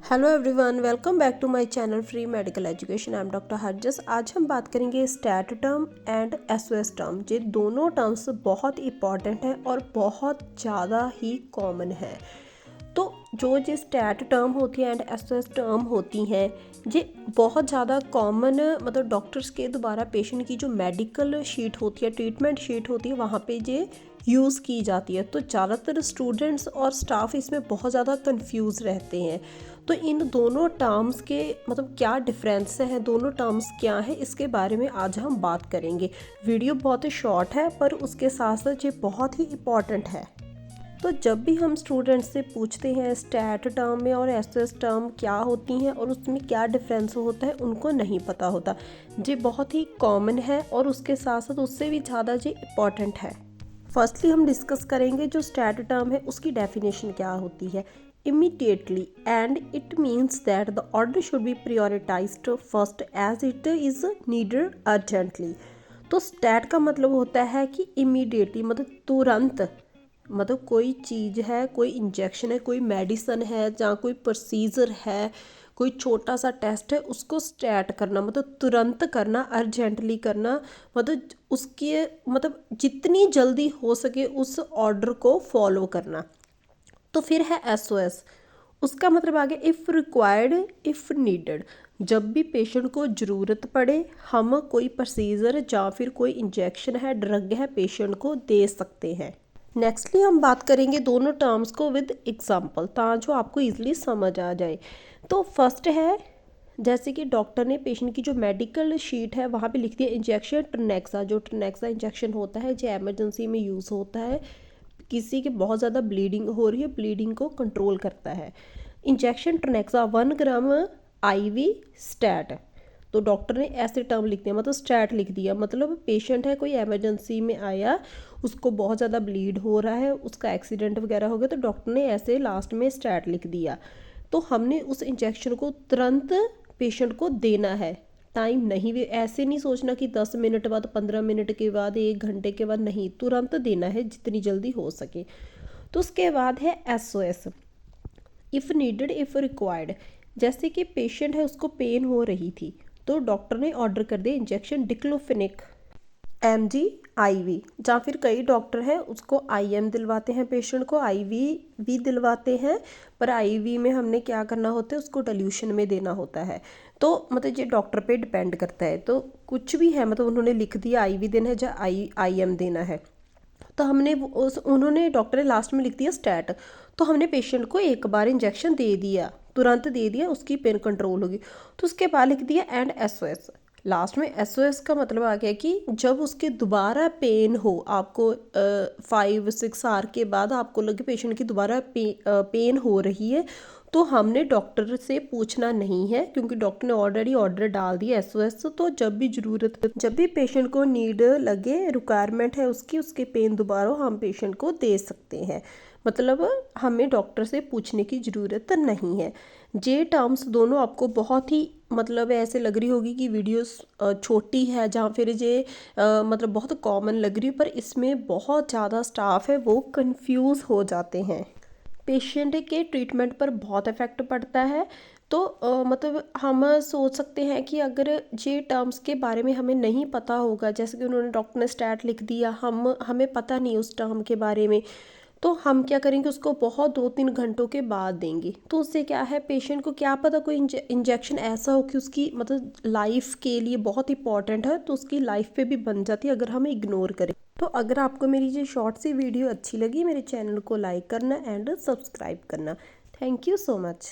Hello everyone, welcome back to my channel free medical education. I am doctor Harjas. आज हम बात करेंगे stat term and SOS term. ये दोनों टर्म्स बहुत इंपॉर्टेंट हैं और बहुत ज़्यादा ही कॉमन है। तो जो स्टैट टर्म होती है एंड एसओएस टर्म होती हैं, ये बहुत ज़्यादा कॉमन, मतलब डॉक्टर्स के द्वारा पेशेंट की जो मेडिकल शीट होती है, ट्रीटमेंट शीट होती है, वहाँ पे ये यूज़ की जाती है। तो ज़्यादातर स्टूडेंट्स और स्टाफ इसमें बहुत ज़्यादा कंफ्यूज रहते हैं। तो इन दोनों टर्म्स के मतलब क्या डिफरेंस हैं, दोनों टर्म्स क्या हैं, इसके बारे में आज हम बात करेंगे। वीडियो बहुत ही शॉर्ट है पर उसके साथ साथ ये बहुत ही इम्पॉर्टेंट है। तो जब भी हम स्टूडेंट्स से पूछते हैं स्टैट टर्म में और एसओएस टर्म क्या होती हैं और उसमें क्या डिफरेंस होता है, उनको नहीं पता होता। ये बहुत ही कॉमन है और उसके साथ साथ उससे भी ज़्यादा ये इम्पॉर्टेंट है। फर्स्टली हम डिस्कस करेंगे जो स्टैट टर्म है उसकी डेफिनेशन क्या होती है। Immediately, and it means that the order should be prioritized first as it is needed urgently। तो स्टैट का मतलब होता है कि इमीडिएटली मतलब तुरंत, मतलब कोई चीज़ है, कोई इंजेक्शन है, कोई मेडिसिन है, जहाँ कोई प्रोसीजर है, कोई छोटा सा टेस्ट है, उसको स्टैट करना मतलब तुरंत करना, अर्जेंटली करना, मतलब उसके मतलब जितनी जल्दी हो सके उस ऑर्डर को फॉलो करना। तो फिर है एसओएस। उसका मतलब आ गया इफ़ रिक्वायर्ड, इफ़ नीडेड। जब भी पेशेंट को ज़रूरत पड़े, हम कोई प्रोसीजर या फिर कोई इंजेक्शन है, ड्रग है, पेशेंट को दे सकते हैं। नेक्स्टली हम बात करेंगे दोनों टर्म्स को विद एग्जांपल, ताकि आपको इजीली समझ आ जाए। तो फर्स्ट है, जैसे कि डॉक्टर ने पेशेंट की जो मेडिकल शीट है वहाँ पे लिख दिया इंजेक्शन ट्रनेक्सा। जो ट्रनेक्सा इंजेक्शन होता है जो एमरजेंसी में यूज़ होता है, किसी के बहुत ज़्यादा ब्लीडिंग हो रही है, ब्लीडिंग को कंट्रोल करता है। इंजेक्शन ट्रनेक्सा 1 ग्राम आईवी स्टैट। तो डॉक्टर ने ऐसे टर्म लिख दिया, मतलब स्टैट लिख दिया, मतलब पेशेंट है, कोई एमरजेंसी में आया, उसको बहुत ज़्यादा ब्लीड हो रहा है, उसका एक्सीडेंट वगैरह हो गया, तो डॉक्टर ने ऐसे लास्ट में स्टैट लिख दिया। तो हमने उस इंजेक्शन को तुरंत पेशेंट को देना है। टाइम नहीं, वे ऐसे नहीं सोचना कि 10 मिनट बाद, 15 मिनट के बाद, 1 घंटे के बाद, नहीं, तुरंत देना है जितनी जल्दी हो सके। तो उसके बाद है SOS, if needed, if required. जैसे कि पेशेंट है, उसको पेन हो रही थी, तो डॉक्टर ने ऑर्डर कर दिया इंजेक्शन डिक्लोफिनिक mg IV, या फिर कई डॉक्टर हैं उसको IM दिलवाते हैं, पेशेंट को IV भी दिलवाते हैं, पर IV में हमने क्या करना होता है, उसको डिल्यूशन में देना होता है। तो मतलब ये डॉक्टर पे डिपेंड करता है। तो कुछ भी है, मतलब उन्होंने लिख दिया IV देना है या IM देना है, तो हमने उन्होंने डॉक्टर ने लास्ट में लिख दिया स्टैट, तो हमने पेशेंट को एक बार इंजेक्शन दे दिया, तुरंत दे दिया, उसकी पेन कंट्रोल होगी। तो उसके बाद लिख दिया एंड एसओएस। लास्ट में एसओएस का मतलब आ गया कि जब उसके दोबारा पेन हो, आपको 5-6 आवर के बाद आपको लगे पेशेंट की दोबारा पेन हो रही है, तो हमने डॉक्टर से पूछना नहीं है, क्योंकि डॉक्टर ने ऑलरेडी ऑर्डर डाल दिया एसओएस। तो जब भी ज़रूरत, जब भी पेशेंट को नीड लगे, रिक्वायरमेंट है उसकी, उसके पेन दोबारा हम पेशेंट को दे सकते हैं, मतलब हमें डॉक्टर से पूछने की ज़रूरत नहीं है। ये टर्म्स दोनों आपको बहुत ही मतलब ऐसे लग रही होगी कि वीडियोस छोटी है, जहाँ फिर ये मतलब बहुत कॉमन लग रही है, पर इसमें बहुत ज़्यादा स्टाफ है वो कंफ्यूज हो जाते हैं। पेशेंट के ट्रीटमेंट पर बहुत इफ़ेक्ट पड़ता है। तो मतलब हम सोच सकते हैं कि अगर ये टर्म्स के बारे में हमें नहीं पता होगा, जैसे कि उन्होंने डॉक्टर ने स्टैट लिख दिया, हमें पता नहीं उस टर्म के बारे में, तो हम क्या करेंगे, उसको बहुत 2-3 घंटों के बाद देंगे। तो उससे क्या है, पेशेंट को क्या पता कोई इंजेक्शन ऐसा हो कि उसकी मतलब लाइफ के लिए बहुत इंपॉर्टेंट है, तो उसकी लाइफ पे भी बन जाती है अगर हम इग्नोर करें। तो अगर आपको मेरी ये शॉर्ट सी वीडियो अच्छी लगी, मेरे चैनल को लाइक करना एंड सब्सक्राइब करना। Thank you so much.